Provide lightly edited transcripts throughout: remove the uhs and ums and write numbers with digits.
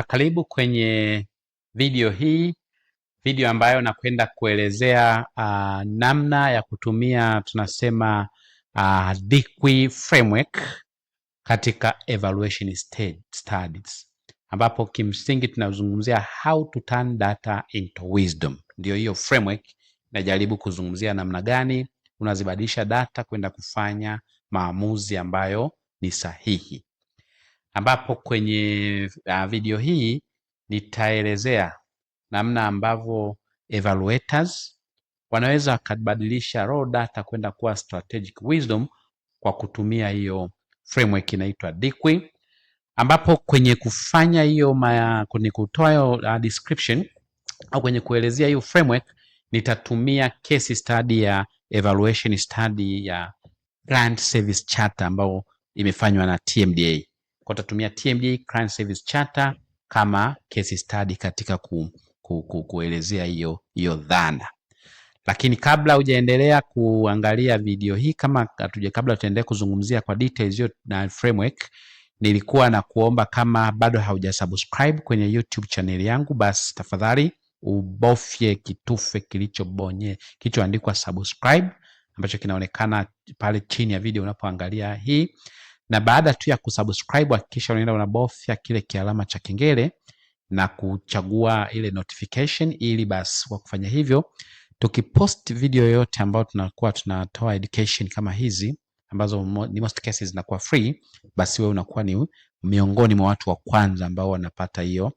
Karibu kwenye video hii, video ambayo nakwenda kuelezea namna ya kutumia tunasema DQUI framework katika evaluation studies, ambapo kimsingi tunazungumzia how to turn data into wisdom. Ndio hiyo framework najaribu kuzungumzia namna gani unazibadilisha data kwenda kufanya maamuzi ambayo ni sahihi, ambapo kwenye video hii nitaelezea namna ambavyo evaluators wanaweza wakabadilisha raw data kwenda kuwa strategic wisdom kwa kutumia hiyo framework inaitwa DQUI, ambapo kwenye kufanya hiyo kwenye kutoa hiyo description au kwenye kuelezea hiyo framework nitatumia case study ya evaluation study ya Client Service Charter ambayo imefanywa na TMDA. Kwa tutatumia TMDA Client Service Charter kama case study katika kuelezea hiyo dhana. Lakini kabla hujaendelea kuangalia video hii, kabla tutaendelea kuzungumzia kwa details hiyo na framework, nilikuwa na kuomba kama bado haujasubscribe kwenye YouTube channel yangu, basi tafadhali ubofye kitufe kilichoandikwa subscribe ambacho kinaonekana pale chini ya video unapoangalia hii, na baada tu ya kusubscribe hakikisha unaenda unabofya kile kialama cha kengele na kuchagua ile notification, ili basi kwa kufanya hivyo tukipost video yoyote ambayo tunakuwa tunatoa education kama hizi ambazo ni most cases zinakuwa free, basi wewe unakuwa ni miongoni mwa watu wa kwanza ambao wanapata hiyo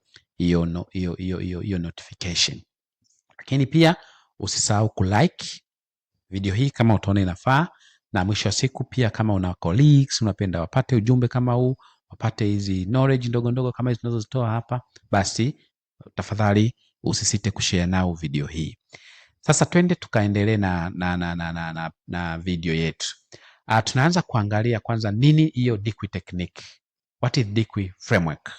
notification. Lakini pia usisahau kulike video hii kama utaona inafaa, na mwisho wa siku pia kama una colleagues unapenda wapate ujumbe kama huu, wapate hizi knowledge ndogo ndogo kama hizi tunazozitoa hapa, basi tafadhali usisite kushare nao video hii. Sasa twende tukaendelee na video yetu. Tunaanza kuangalia kwanza nini hiyo DQUI technique. What is DQUI framework?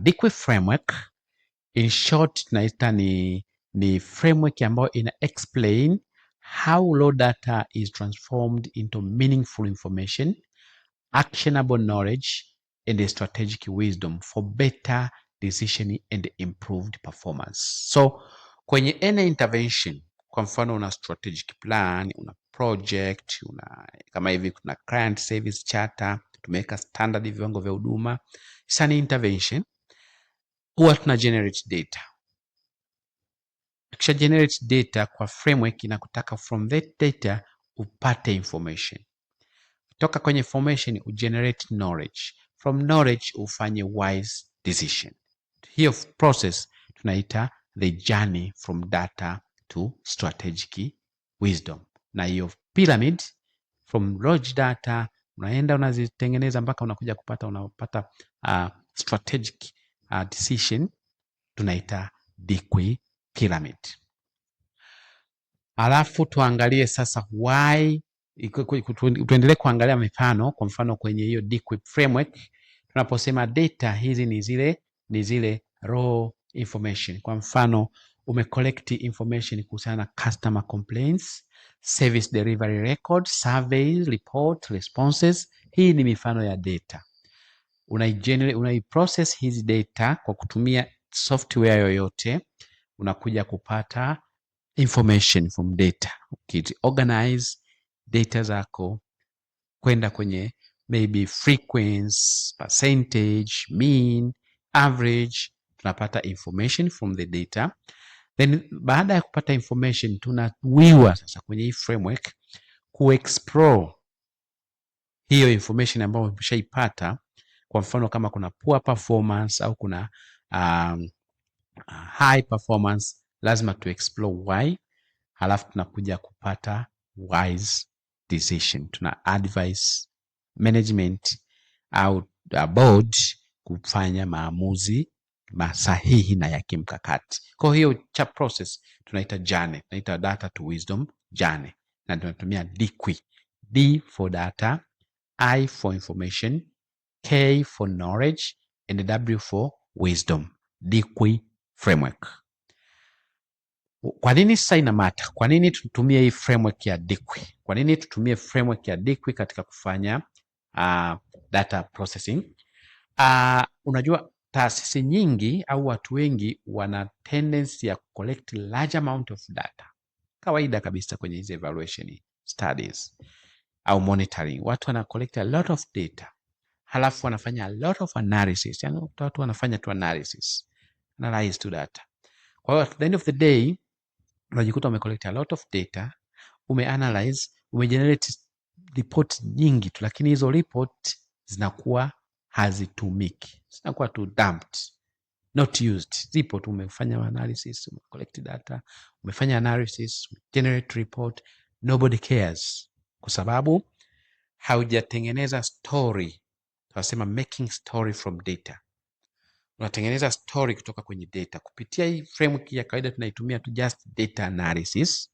DQUI framework in short tunaita ni framework ambayo ina explain how raw data is transformed into meaningful information, actionable knowledge and a strategic wisdom for better decision and improved performance. So kwenye any intervention, kwa mfano una strategic plan, una project, kama hivi kuna client service charter, tumeweka standard viwango vya huduma, sana intervention, huwa tuna generate data. Kisha generate data kwa framework inakutaka from that data upate information. Toka kwenye information ugenerate knowledge. From knowledge ufanye wise decision. Hiyo process tunaita the journey from data to strategic wisdom. Na hiyo pyramid from raw data unaenda unazitengeneza mpaka unakuja unapata strategic decision, tunaita DQUI pyramid. Alafu tuangalie sasa why, tuendelee kuangalia mifano. Kwa mfano kwenye hiyo DQUI framework tunaposema data hizi ni zile raw information. Kwa mfano umecollect information kuhusiana na customer complaints, service delivery record, surveys, report, responses. Hii ni mifano ya data. Unaiprocess hizi data kwa kutumia software yoyote, unakuja kupata information from data. Organize data zako kwenda kwenye maybe frequency, percentage, mean, average, tunapata information from the data. Then baada ya kupata information tunawiwa sasa kwenye hii framework kuexplore hiyo information ambayo umeshaipata. Kwa mfano kama kuna poor performance au kuna high performance, lazima tu explore why, halafu tunakuja kupata wise decision. Tuna advise management au board kufanya maamuzi masahihi na ya kimkakati. Kwa hiyo cha process tunaita journey, tunaita data to wisdom journey, na tunatumia DQUI. D for data, I for information, K for knowledge and W for wisdom. DQUI framework. Kwa nini sasa ina matter? Kwa nini tutumie hii framework ya DQUI? Kwa nini tutumie framework ya DQUI katika kufanya data processing? Unajua taasisi nyingi au watu wengi wana tendency ya collect large amount of data. Kawaida kabisa kwenye hizi evaluation studies au monitoring, watu wana collect a lot of data, halafu wanafanya a lot of analysis. Yani watu wanafanya tu analysis, analyze to data. Kwa hiyo at the end of the day unajikuta umecollect a lot of data, umeanalyze, umegenerate report nyingi tu, lakini hizo report zinakuwa hazitumiki, zinakuwa tu dumped, not used. Zipo tu, umefanya analysis, umecollect data, umefanya analysis, generate report, nobody cares, kwa sababu haujatengeneza story. Tunasema making story from data. Unatengeneza story kutoka kwenye data kupitia hii framework ya kawaida tunaitumia tu, just data analysis.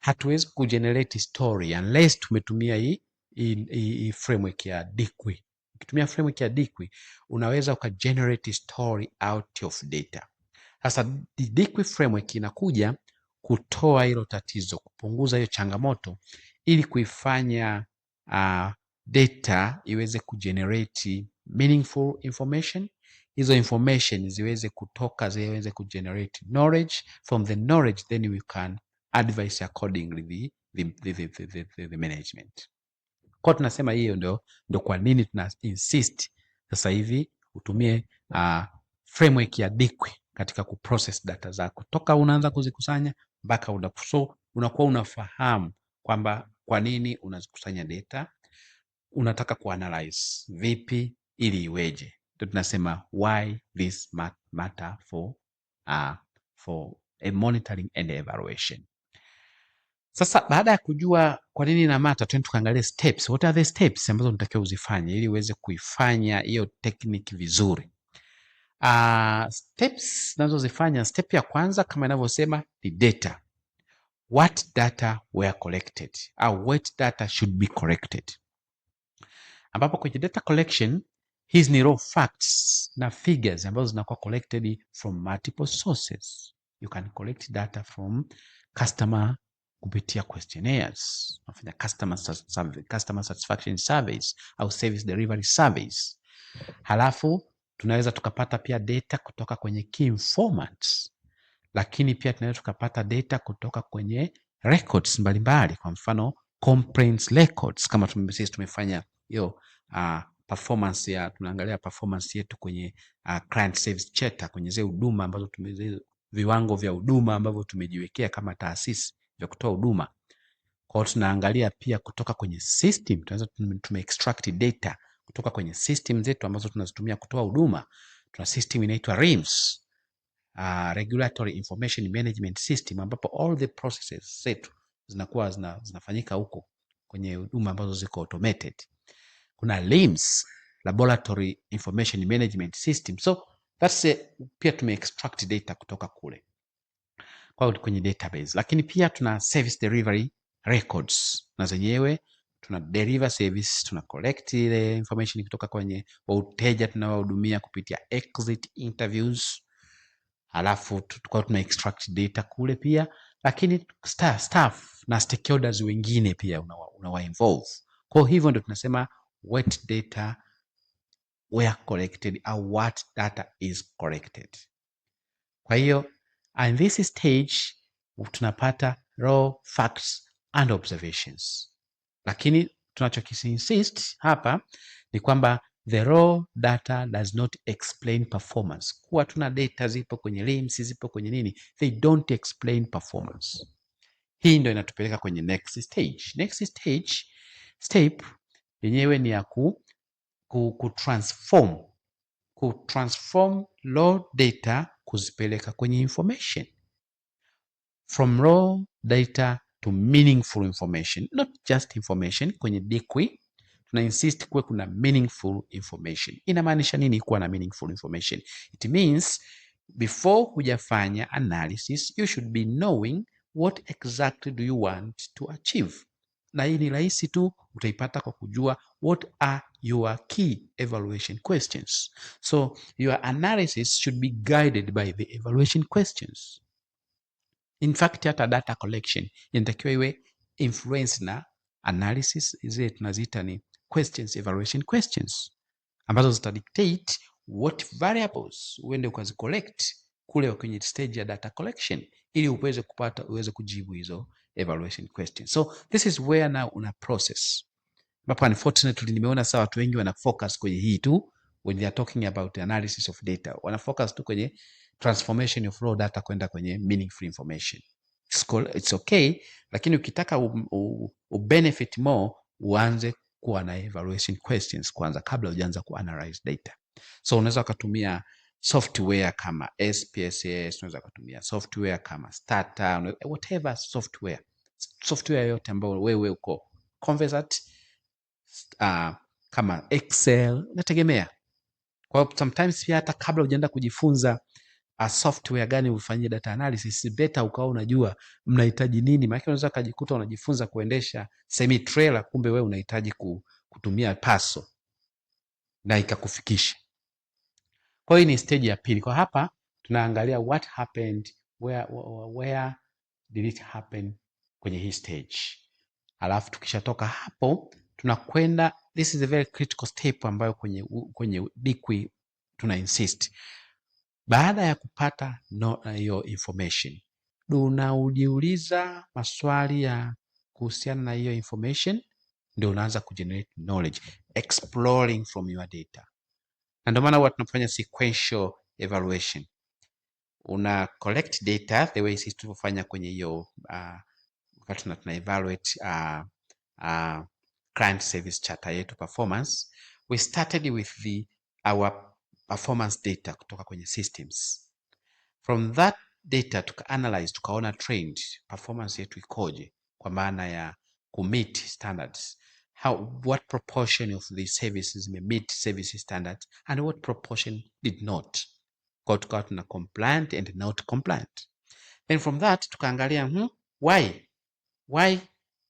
Hatuwezi kugenerate story unless tumetumia hii framework ya Dikwi. Ukitumia framework ya Dikwi unaweza ukagenerate story out of data. Sasa Dikwi framework inakuja kutoa hilo tatizo, kupunguza hiyo changamoto, ili kuifanya data iweze kugenerate meaningful information. Hizo information ziweze kutoka, ziweze kugenerate knowledge. From the knowledge then we can advise accordingly the management. Kwa tunasema hiyo ndio kwa nini tuna insist sasa hivi utumie framework ya Dikwi katika kuprocess data zako toka unaanza kuzikusanya mpaka unakuwa unafahamu kwamba kwa nini unazikusanya data, unataka kuanalyze vipi ili iweje. Ndio tunasema why this matter for a monitoring and evaluation. Sasa baada ya kujua kwa nini ina matter, twende tukaangalia steps. What are the steps ambazo unatakiwa uzifanye ili uweze kuifanya hiyo technique vizuri? Steps nazozifanya, step ya kwanza kama inavyosema ni data. What data were collected au what data should be collected, ambapo kwenye data collection hizi ni raw facts na figures ambazo zinakuwa collected from multiple sources. You can collect data from customer kupitia questionnaires, unafanya customer satisfaction surveys au service delivery surveys. Halafu tunaweza tukapata pia data kutoka kwenye key informants, lakini pia tunaweza tukapata data kutoka kwenye records mbalimbali, kwa mfano complaints records, kama sisi tumefanya hiyo performance ya, tunaangalia performance yetu kwenye client service charter, kwenye zile huduma ambazo viwango vya huduma ambavyo tumejiwekea kama taasisi vya kutoa huduma. Kwa hiyo tunaangalia pia kutoka kwenye system, tunaweza extract data kutoka kwenye system zetu ambazo tunazitumia kutoa huduma. Tuna system inaitwa RIMS, Regulatory Information Management System, ambapo all the processes zetu zinakuwa zinafanyika huko kwenye huduma ambazo ziko automated. Kuna LIMS, Laboratory Information Management System. So that's pia extract data kutoka kule kwa kwenye database. Lakini pia tuna service delivery records, na zenyewe tuna deliver service, tuna collect ile information kutoka kwenye wateja tunawahudumia kupitia exit interviews, halafu tuna extract data kule pia. Lakini staff na stakeholders wengine pia unawa involve. Kwa hivyo ndio tunasema what data were collected or what data is collected. Kwa hiyo in this stage tunapata raw facts and observations, lakini tunachokisinsist hapa ni kwamba the raw data does not explain performance. Kuwa tuna data zipo kwenye LIMS, zipo kwenye nini, they don't explain performance. Hii ndio inatupeleka kwenye next stage. Next stage step yenyewe ni ya kutransform raw data kuzipeleka kwenye information, from raw data to meaningful information, not just information. Kwenye Dikwi tuna insist kuwe kuna meaningful information. Inamaanisha nini kuwa na meaningful information? It means before hujafanya analysis you should be knowing what exactly do you want to achieve, na hii ni rahisi tu, utaipata kwa kujua what are your key evaluation questions. So your analysis should be guided by the evaluation questions. In fact, hata data collection inatakiwa iwe influence na analysis, zile tunaziita ni questions, evaluation questions. ambazo zitadictate what variables uende ukazicollect kule kwenye stage ya data collection ili uweze kujibu hizo evaluation questions. So this is where now una process. But unfortunately nimeona sawa watu wengi wana focus kwenye hii tu when they are talking about the analysis of data. Wana focus tu kwenye transformation of raw data kwenda kwenye meaningful information. It's okay, lakini ukitaka benefit more uanze kuwa na evaluation questions kwanza kabla hujaanza kuanalyze data. So unaweza kutumia software kama SPSS, unaweza kutumia software kama Stata, whatever software yote ambayo wewe uko conversant, kama Excel, nategemea. Kwa hiyo sometimes pia hata kabla hujaenda kujifunza software gani ufanyie data analysis, better ukawa unajua mnahitaji nini. Maana unaweza kujikuta unajifunza kuendesha semi trailer, kumbe wewe unahitaji kutumia paso na ikakufikisha. Kwa hiyo ni stage ya pili. Kwa hapa tunaangalia what happened, where did it happen kwenye hii stage. Alafu tukishatoka hapo tunakwenda, this is a very critical step ambayo kwenye DIQI tuna insist. Baada ya kupata hiyo information, unaujiuliza maswali ya kuhusiana na hiyo information, ndio unaanza kugenerate knowledge, exploring from your data. Na ndio maana huwa tunafanya sequential evaluation. Una collect data the way sisi tulivyofanya kwenye hiyo wakati tuna evaluate client service charter yetu performance. We started with our performance data kutoka kwenye systems. From that data tuka-analyze, tukaona trend, performance yetu ikoje kwa maana ya meet standards. What proportion of the services may meet service standards and what proportion did not. Kwa tukawa tuna compliant and not compliant. And from that tukaangalia why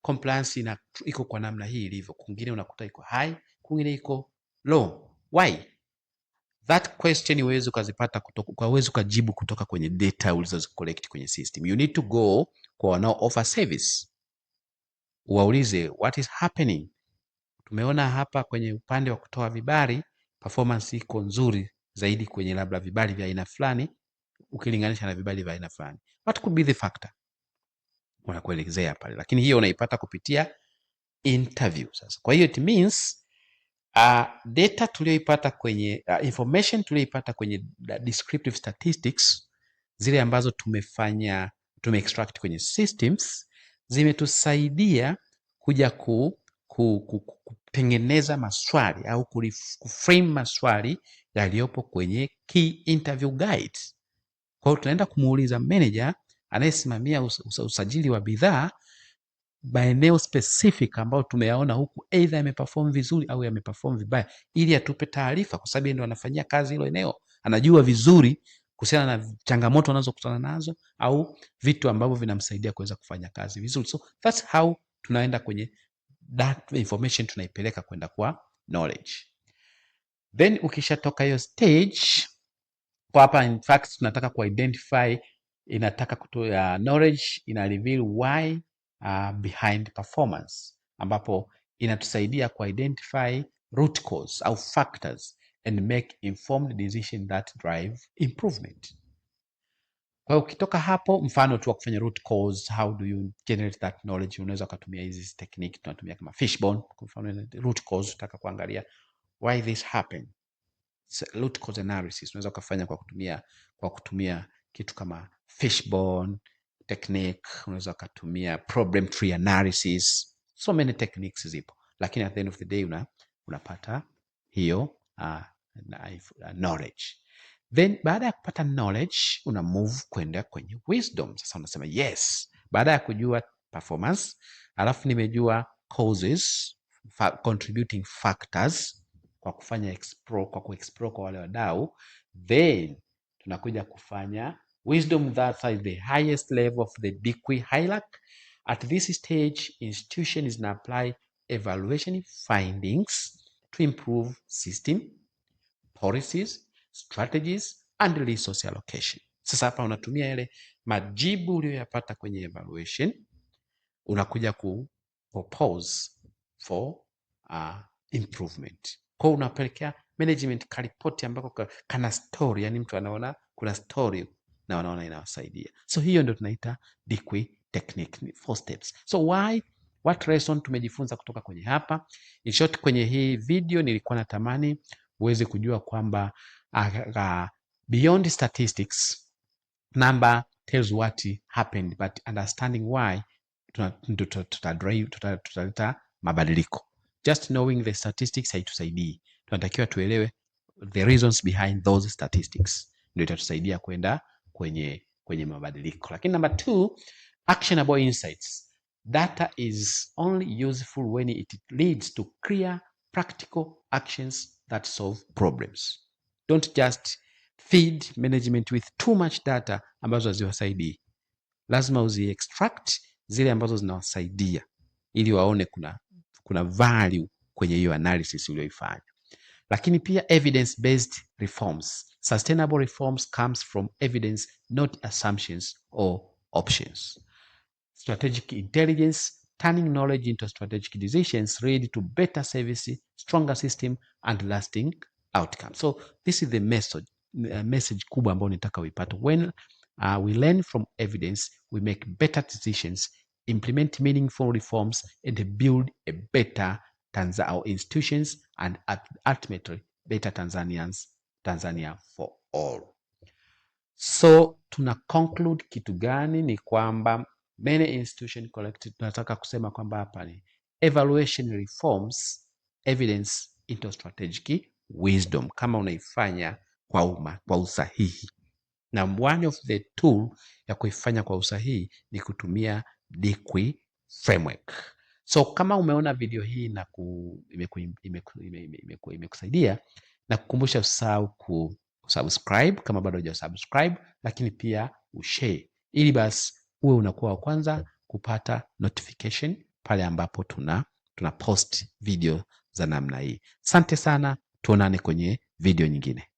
compliance iko kwa namna hii ilivyo. Kwingine unakuta iko high, kwingine iko low. Why? That question uweze ukajibu kutoka kwenye data ulizo collect kwenye system. You need to go kwa wanao offer service, uwaulize what is happening. Tumeona hapa kwenye upande wa kutoa vibali performance iko nzuri zaidi kwenye labda vibali vya aina fulani ukilinganisha na vibali vya aina fulani. What could be the factor? Wanakuelezea pale, lakini hiyo unaipata kupitia interview sasa. Kwa hiyo it means data tulioipata kwenye information tulioipata kwenye descriptive statistics, zile ambazo tume-extract kwenye systems, zimetusaidia kuja kutengeneza maswali au kuframe maswali yaliyopo kwenye key interview guides. Kwa hiyo tunaenda kumuuliza manager anayesimamia usajili wa bidhaa maeneo specific ambayo tumeyaona huku either yameperform vizuri au yameperform vibaya, ili atupe taarifa, kwa sababu ndio anafanyia kazi hilo eneo, anajua vizuri kuhusiana na changamoto anazokutana nazo au vitu ambavyo vinamsaidia kuweza kufanya kazi vizuri. So that's how tunaenda kwenye that information, tunaipeleka kwenda kwa knowledge. Then ukishatoka hiyo stage, kwa hapa in fact tunataka kuidentify, inataka kutoa knowledge, ina reveal why behind performance, ambapo inatusaidia kuidentify root cause au factors and make informed decision that drive improvement. Kwa hiyo ukitoka hapo, mfano tu wa kufanya root cause, how do you generate that knowledge? Unaweza kutumia hizi technique tunatumia kama fishbone. Kwa mfano root cause, utaka kuangalia why this happened. So, root cause analysis unaweza kufanya kwa kutumia kitu kama fishbone technique, unaweza kutumia problem tree analysis. So many techniques zipo, lakini at the end of the day unapata hiyo knowledge. Then baada ya kupata knowledge una move kwenda kwenye wisdom. Sasa unasema yes, baada ya kujua performance, alafu nimejua causes, contributing factors kwa kufanya explore kwa wale wadau, then tunakuja kufanya wisdom. That is the highest level of the DIQI hierarchy. At this stage, institution is now apply evaluation findings to improve system, policies, strategies and resource allocation. Sasa hapa unatumia yale majibu uliyoyapata kwenye evaluation, unakuja ku propose for improvement. Kwa unapelekea management karipoti ambako kana story, yani mtu anaona kuna story na wanaona inawasaidia. So hiyo ndio tunaita DIQI technique, 4 steps. So what lesson tumejifunza kutoka kwenye hapa? In short, kwenye hii video nilikuwa natamani uweze kujua kwamba beyond statistics, number tells what happened, but understanding why tutaleta mabadiliko. Just knowing the statistics haitusaidii. Tunatakiwa tuelewe the reasons behind those statistics, ndio itatusaidia kwenda kwenye mabadiliko. Lakini number 2, actionable insights. Data is only useful when it leads to clear practical actions that solve problems. Don't just feed management with too much data ambazo haziwasaidii. Lazima uzi extract zile ambazo zinawasaidia ili waone kuna value kwenye hiyo analysis uliyoifanya. Lakini pia evidence based reforms. Sustainable reforms comes from evidence, not assumptions or options. Strategic intelligence, turning knowledge into strategic decisions lead to better service, stronger system and lasting outcomes. So this is the message kubwa ambayo nitaka uipate. When we learn from evidence, we make better decisions, implement meaningful reforms and build a better our institutions and ultimately better Tanzania for all. So tuna conclude kitu gani? Ni kwamba many institution collected, tunataka kusema kwamba hapa ni evaluation reforms evidence into strategic wisdom, kama unaifanya kwa usahihi. Na one of the tool ya kuifanya kwa usahihi ni kutumia DIQI framework. So kama umeona video hii na imekusaidia, na kukumbusha usahau kusubscribe kama bado hujasubscribe, lakini pia ushare, ili basi uwe unakuwa wa kwanza kupata notification pale ambapo tuna post video za namna hii. Asante sana, tuonane kwenye video nyingine.